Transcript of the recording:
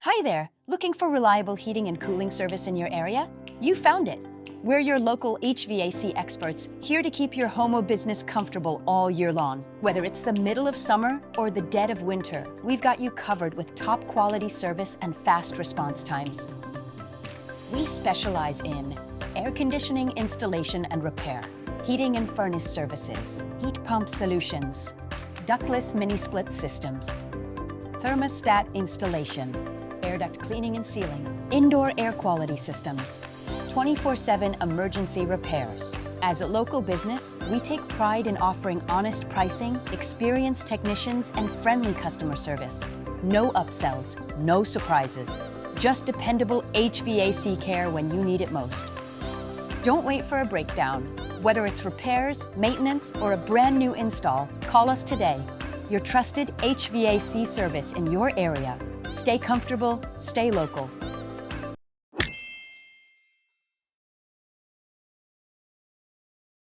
Hi there! Looking for reliable heating and cooling service in your area? You found it! We're your local HVAC experts, here to keep your home or business comfortable all year long. Whether it's the middle of summer or the dead of winter, we've got you covered with top quality service and fast response times. We specialize in air conditioning installation and repair, heating and furnace services, heat pump solutions, ductless mini-split systems, thermostat installation, air duct cleaning and sealing, indoor air quality systems, 24/7 emergency repairs. As a local business, we take pride in offering honest pricing, experienced technicians, and friendly customer service. No upsells, no surprises, just dependable HVAC care when you need it most. Don't wait for a breakdown. Whether it's repairs, maintenance, or a brand new install, call us today. Your trusted HVAC service in your area. Stay comfortable, stay local.